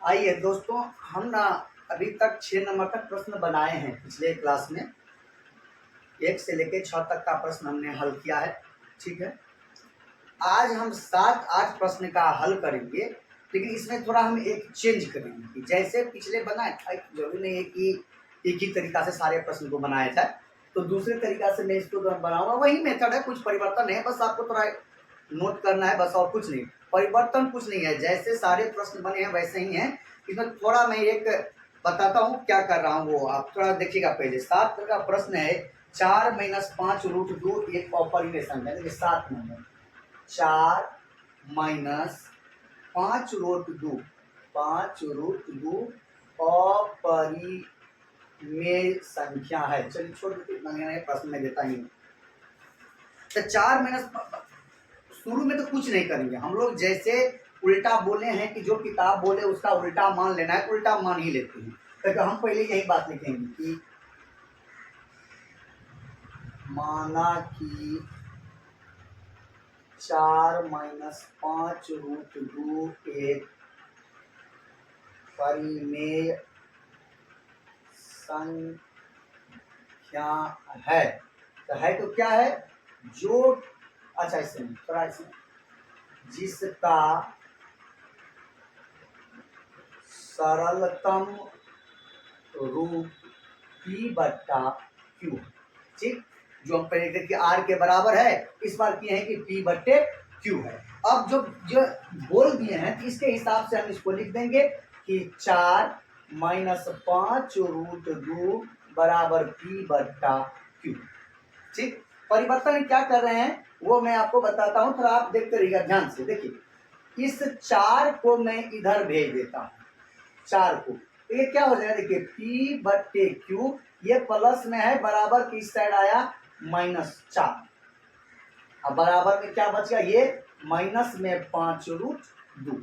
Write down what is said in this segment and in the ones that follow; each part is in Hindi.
आइए दोस्तों, हम ना अभी तक 6 नंबर तक प्रश्न बनाए हैं। पिछले क्लास में 1 से लेकर 6 तक का प्रश्न हमने हल किया है। ठीक है, आज हम 7-8 प्रश्न का हल करेंगे, लेकिन इसमें थोड़ा हम एक चेंज करेंगे कि जैसे पिछले बनाए था, जरूरी नहीं है कि एक ही तरीका से सारे प्रश्न को बनाया जाए, तो दूसरे तरीका से मैं इसको बनाऊंगा। वही मेथड है, कुछ परिवर्तन है, बस आपको थोड़ा नोट करना है, बस और कुछ नहीं। परिवर्तन कुछ नहीं है, जैसे सारे प्रश्न बने हैं वैसे ही हैं। इसमें थोड़ा मैं एक बताता हूँ क्या कर रहा हूँ, वो आप थोड़ा देखिएगा। पहले 7 का प्रश्न है, 4 - 5 √2 एक अपरिमेय संख्या। देखिए 7 नंबर, 4 - 5 √2, 5 √2 अपरिमेय संख्या है। चलिए छोड़ देते, नए प्रश्न में देता ही हूँ। तो 4 - शुरू में तो कुछ नहीं करेंगे हम लोग, जैसे उल्टा बोले हैं कि जो किताब बोले उसका उल्टा मान लेना है, उल्टा मान ही लेते हैं। तो हम पहले यही बात लिखेंगे कि माना कि 4 - 5 √2 एक परिमेय संख्या है। तो है तो क्या है, जो अच्छा इसमें थोड़ा इसमें जिसका सरलतम रूप P/Q। ठीक, जो हम पहले थे कि R के बराबर है, इस बार किए हैं कि P/Q है। अब जो जो बोल दिए हैं तो इसके हिसाब से हम इसको लिख देंगे कि 4 - 5 √2 बराबर P/Q। ठीक, परिवर्तन क्या कर रहे हैं वो मैं आपको बताता हूं, थोड़ा आप देखते रहिएगा ध्यान से। देखिए, इस 4 को मैं इधर भेज देता हूं, 4 को, तो ये क्या हो जाएगा, देखिए P/Q, ये प्लस में है, बराबर की इस साइड आया -4। अब बराबर में क्या बच गया, ये माइनस में 5 √2।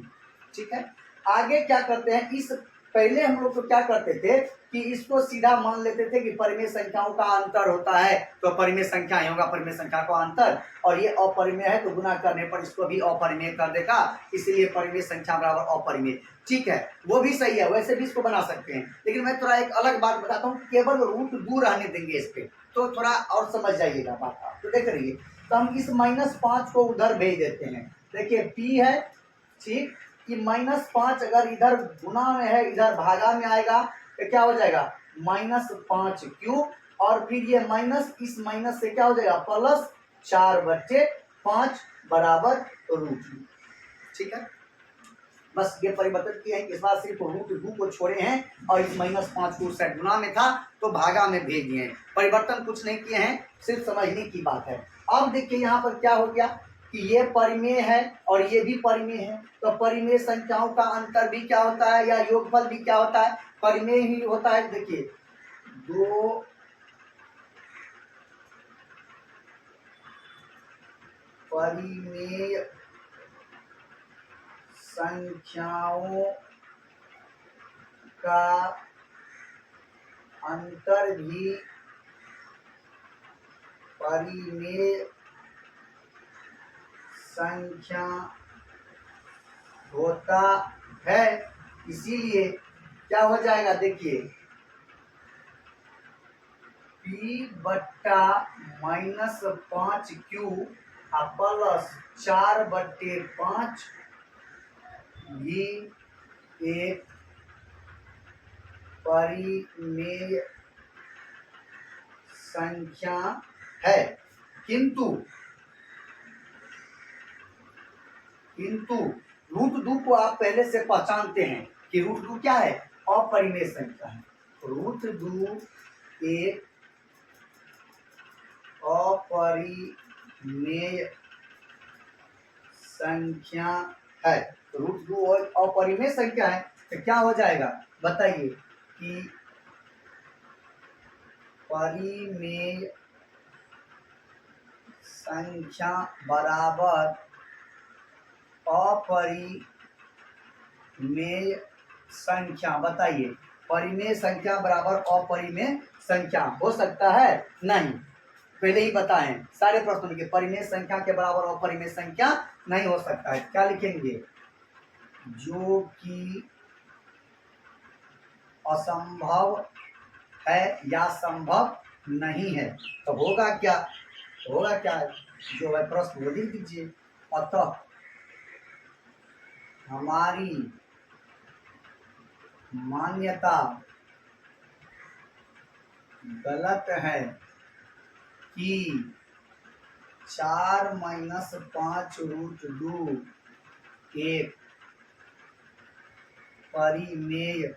ठीक है, आगे क्या करते हैं, इस पहले हम लोग तो क्या करते थे कि इसको सीधा मान लेते थे कि परिमेय संख्याओं का अंतर होता है, तो परिमेय संख्या ही होगा, परिमेय संख्या का अंतर, और ये अपरिमेय है तो गुना करने पर इसको भी अपरिमेय कर देगा, इसीलिए परिमेय संख्या बराबर अपरिमेय। ठीक है, वो भी सही है, वैसे भी इसको बना सकते हैं, लेकिन मैं थोड़ा एक अलग बात बताता हूँ, केवल √2 रहने देंगे इस पे, तो थोड़ा और समझ जाइएगा बात आप। तो देख रहिए, तो हम इस -5 को उधर भेज देते हैं। देखिए P है, ठीक, कि -5 अगर इधर गुना में है, इधर भागा में आएगा, तो क्या हो जाएगा -5Q, और फिर ये माइनस, इस माइनस से क्या हो जाएगा +4/5 बराबर √2। ठीक है, बस ये परिवर्तन किए हैं, इस बार सिर्फ √2 को छोड़े हैं और इस -5 को सेट गुना में था तो भागा में भेज दिए हैं। परिवर्तन कुछ नहीं किए हैं, सिर्फ समझने की बात है। अब देखिए यहाँ पर क्या हो गया कि ये परिमेय है और ये भी परिमेय है, तो परिमेय संख्याओं का अंतर भी क्या होता है, या योगफल भी क्या होता है, परिमेय ही होता है। देखिए, 2 परिमेय संख्याओं का अंतर भी परिमेय संख्या होता है, इसीलिए क्या हो जाएगा, देखिए P/-5Q प्लस 4/5 भी एक परिमेय संख्या है, किंतु √2 को आप पहले से पहचानते हैं कि √2 क्या है, अपरिमेय संख्या है। √2 एक अपरिमेय संख्या है, तो √2 अपरिमेय संख्या है, तो क्या हो जाएगा बताइए कि परिमेय संख्या बराबर अपरिमेय संख्या। बताइए, परिमेय संख्या बराबर अपरिमेय संख्या हो सकता है? नहीं, पहले ही बताएं सारे प्रश्नों के, परिमेय संख्या के बराबर अपरिमेय संख्या नहीं हो सकता है। क्या लिखेंगे, जो कि असंभव है या संभव नहीं है। तो होगा क्या, जो है प्रश्न वो लिख दीजिए। अतः हमारी मान्यता गलत है कि 4-5√2 एक परिमेय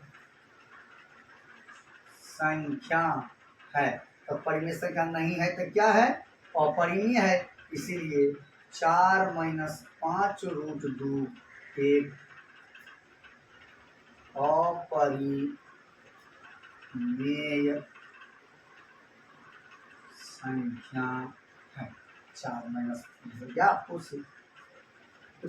संख्या है। तो परिमेय संख्या नहीं है तो क्या है, अपरिमेय है। इसीलिए 4-5√2 एक अपरिमेय संख्या है। 4 या कुछ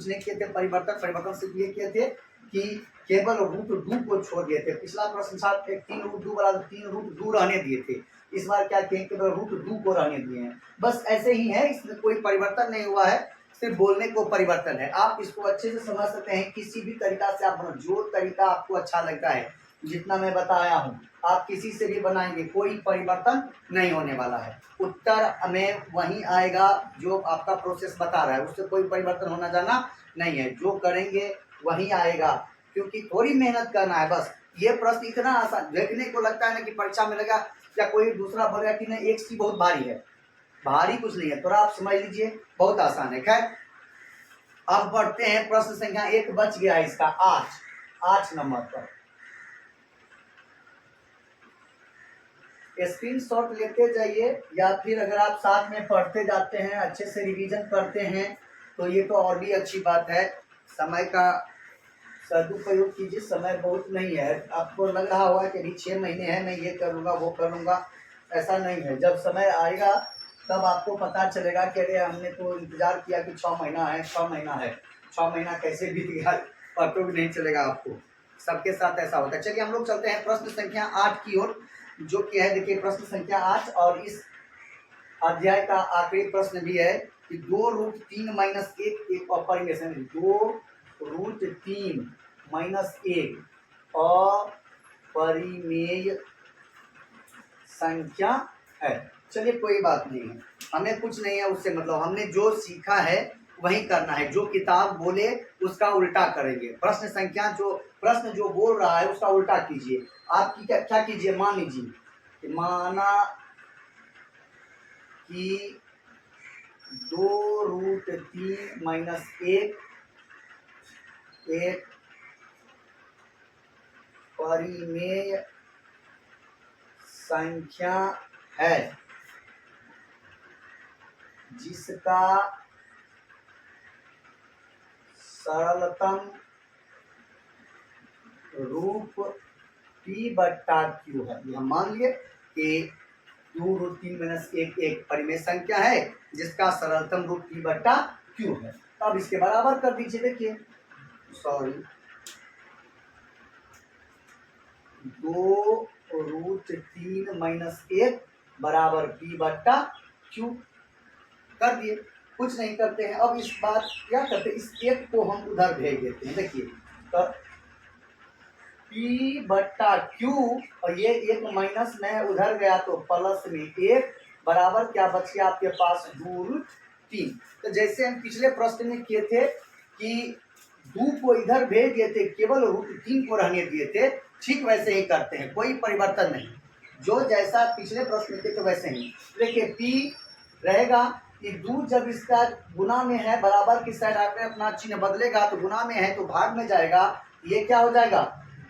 नहीं किए थे, परिवर्तन से ये किए थे कि केवल √2 को छोड़ दिए थे। पिछला प्रश्न था 3√2 वाला 3√2 रहने दिए थे। इस बार क्या किए, केवल √2 को रहने दिए हैं। बस ऐसे ही है, इसमें कोई परिवर्तन नहीं हुआ है, सिर्फ बोलने को परिवर्तन है। आप इसको अच्छे से समझ सकते हैं, किसी भी तरीका से आप जो तरीका आपको अच्छा लगता है, जितना मैं बताया हूँ आप किसी से भी बनाएंगे, कोई परिवर्तन नहीं होने वाला है। उत्तर में वही आएगा जो आपका प्रोसेस बता रहा है, उससे कोई परिवर्तन होना जाना नहीं है। जो करेंगे वही आएगा, क्योंकि थोड़ी मेहनत करना है बस। ये प्रश्न इतना आसान देखने को लगता है ना कि परीक्षा में लगा या कोई दूसरा बोलेगा कि नहीं एक सी बहुत भारी है, भारी कुछ नहीं है, थोड़ा आप समझ लीजिए, बहुत आसान है। खैर अब बढ़ते हैं प्रश्न संख्या 1 बच गया इसका 8 नंबर पर। स्क्रीनशॉट लेते जाइए, या फिर अगर आप साथ में पढ़ते जाते हैं, अच्छे से रिवीजन करते हैं तो ये तो और भी अच्छी बात है। समय का सदुपयोग कीजिए, समय बहुत नहीं है। आपको लग रहा होगा कि अभी 6 महीने हैं, मैं ये करूँगा वो करूँगा, ऐसा नहीं है। जब समय आएगा तब आपको पता चलेगा कि अरे हमने तो इंतजार किया कि 6 महीना है, 6 महीना है, 6 महीना कैसे बीत गया पता भी नहीं चलेगा आपको। सबके साथ ऐसा होता है। चलिए हम लोग चलते हैं प्रश्न संख्या 8 की ओर, जो कि है देखिए प्रश्न संख्या 8, और इस अध्याय का आखिरी प्रश्न भी है कि 2√3 - 1 एक अपरिमेय संख्या, 2√3 - 1 अपरिमेय संख्या है। चलिए कोई बात नहीं है, हमें कुछ नहीं है उससे मतलब, हमने जो सीखा है वही करना है। जो किताब बोले उसका उल्टा करेंगे। प्रश्न जो बोल रहा है उसका उल्टा कीजिए। आप क्या कीजिए, मान लीजिए, माना कि 2√3 - 1 एक परिमेय संख्या है जिसका सरलतम रूप p/q है। हम मान लिए कि 2√3 - 1 एक परिमेय संख्या है जिसका सरलतम रूप p/q है। तो अब इसके बराबर कर दीजिए। देखिए 2√3 - 1 बराबर p/q कर दिए। कुछ नहीं करते हैं। अब इस बात क्या करते हैं, इस एक को हम उधर भेज देते हैं। देखिए तो p/q, और ये एक माइनस में उधर गया तो प्लस में 1 बराबर क्या बच गया आपके पास, 2√3। तो जैसे हम पिछले प्रश्न में किए थे कि 2 को इधर भेज दिए थे, केवल √3 को रहने दिए थे, ठीक वैसे ही करते हैं, कोई परिवर्तन नहीं। जो जैसा पिछले प्रश्न में थे तो वैसे ही। देखिए p रहेगा कि 2 जब इसका गुना में है, बराबर की साइड आपने अपना चिन्ह बदलेगा तो गुना में है तो भाग में जाएगा। ये क्या हो जाएगा,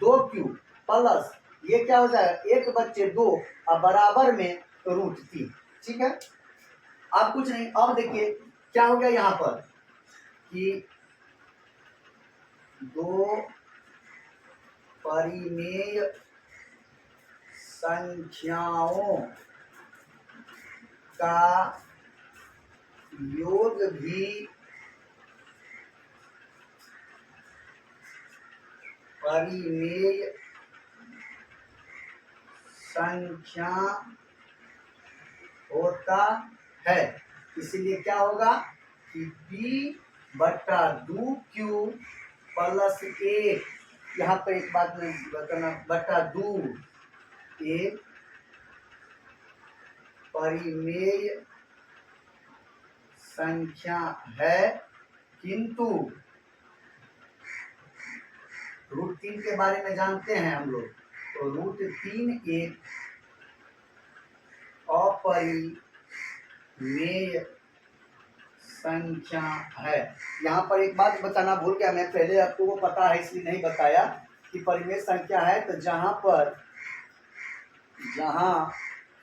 2q प्लस ये क्या हो जाएगा 1 बच्चे 2 और बराबर में √3। ठीक है, अब कुछ नहीं। अब देखिए क्या हो गया यहाँ पर कि 2 परिमेय संख्याओं का योग भी परिमेय संख्या होता है। इसलिए क्या होगा कि p/2q + 1 यहाँ पर एक बात मैं बताना, बटा 2 एक परिमेय संख्या है, किंतु √3 के बारे में जानते हैं हम लोग, तो √3 एक अपरिमेय संख्या है। यहाँ पर एक बात बताना भूल गया मैं, पहले आपको वो पता है इसलिए नहीं बताया कि परिमेय संख्या है तो जहाँ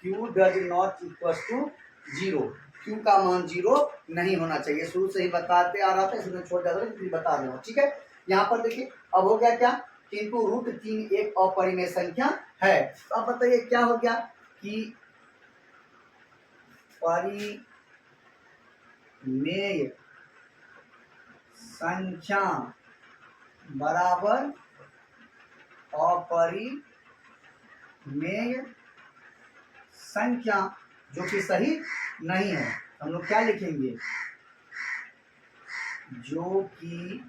q does not equal to 0, q का मान 0 नहीं होना चाहिए। शुरू से ही बताते आ रहा था, इसमें छोड़ जाता है, फिर बता दूंगा, ठीक है। यहाँ पर देखिए अब हो गया क्या, किंतु √3 एक अपरिमेय संख्या है। तो अब बताइए क्या हो गया कि परिमेय संख्या बराबर अपरिमेय संख्या, जो कि सही नहीं है। हम लोग क्या लिखेंगे, जो कि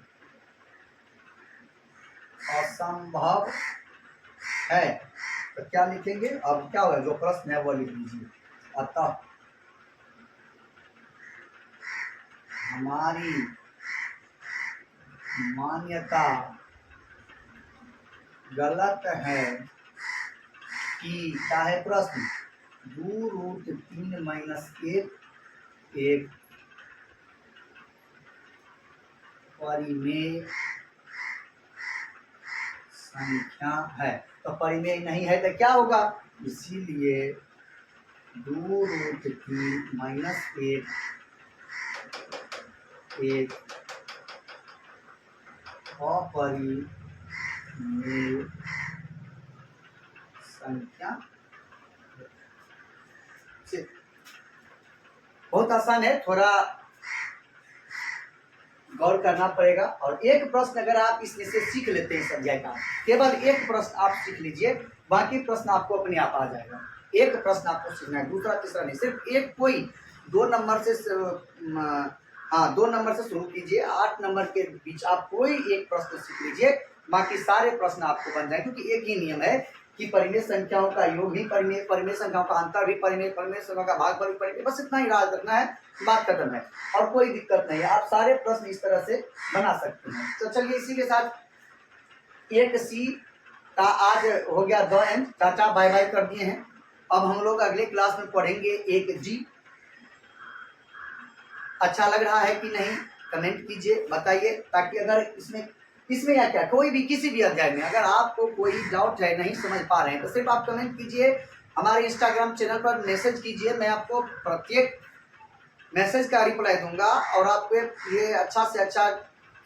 असंभव है। तो क्या लिखेंगे, अब क्या होगा, जो प्रश्न है वो लिख लीजिए। अतः हमारी मान्यता गलत है कि क्या है प्रश्न, 2√3 - 1 एक परिमेय संख्या है। तो परिमेय नहीं है तो क्या होगा, इसीलिए 2√3 - 1 एक अपरिमेय संख्या। बहुत आसान है, थोड़ा गौर करना पड़ेगा। और एक प्रश्न अगर आप इसमें से सीख लेते हैं अध्याय का, केवल एक प्रश्न आप सीख लीजिए, बाकी प्रश्न आपको अपने आप आ जाएगा। एक प्रश्न आपको सीखना है, दूसरा तीसरा नहीं, सिर्फ एक कोई 2 नंबर से 2 नंबर से शुरू कीजिए, 8 नंबर के बीच आप कोई एक प्रश्न सीख लीजिए, बाकी सारे प्रश्न आपको बन जाए। क्योंकि एक ही नियम है कि परिमेय संख्याओं का योग भी परिमेय, परिमेय संख्याओं का अंतर भी परिमेय, परिमेय संख्याओं का भागफल भी परिमेय, बस इतना ही याद रखना है, बात खत्म है और कोई दिक्कत नहीं है। आप सारे प्रश्न इस तरह से बना सकते हैं। तो चलिए इसी के साथ 1C का आज हो गया 2 एंड, टाटा बाय बाय कर दिए हैं। अब हम लोग अगले क्लास में पढ़ेंगे 1G। अच्छा लग रहा है कि नहीं, कमेंट कीजिए, बताइए, ताकि अगर इसमें या क्या कोई भी किसी भी अध्याय में अगर आपको कोई डाउट है, नहीं समझ पा रहे हैं, तो सिर्फ आप कमेंट कीजिए, हमारे इंस्टाग्राम चैनल पर मैसेज कीजिए, मैं आपको प्रत्येक मैसेज का रिप्लाई दूंगा और आपको ये अच्छा से अच्छा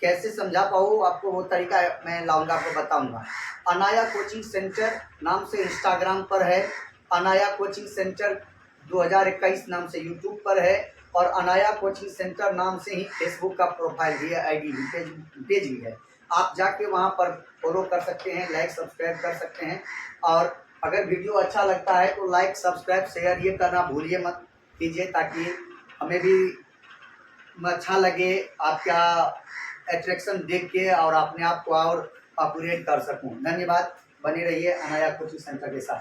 कैसे समझा पाऊँ, आपको वो तरीका मैं लाऊंगा, आपको बताऊंगा। अनाया कोचिंग सेंटर नाम से इंस्टाग्राम पर है, अनाया कोचिंग सेंटर 2021 नाम से यूट्यूब पर है, और अनाया कोचिंग सेंटर नाम से ही फेसबुक का प्रोफाइल भी है, आईडी पेज भी है। आप जाके वहाँ पर फॉलो कर सकते हैं, लाइक सब्सक्राइब कर सकते हैं। और अगर वीडियो अच्छा लगता है तो लाइक सब्सक्राइब शेयर ये करना भूलिए मत कीजिए, ताकि हमें भी अच्छा लगे, आपका अट्रैक्शन देख के और अपने आप को और अपग्रेड कर सकूं। धन्यवाद, बने रहिए अनाया कोचिंग सेंटर के साथ।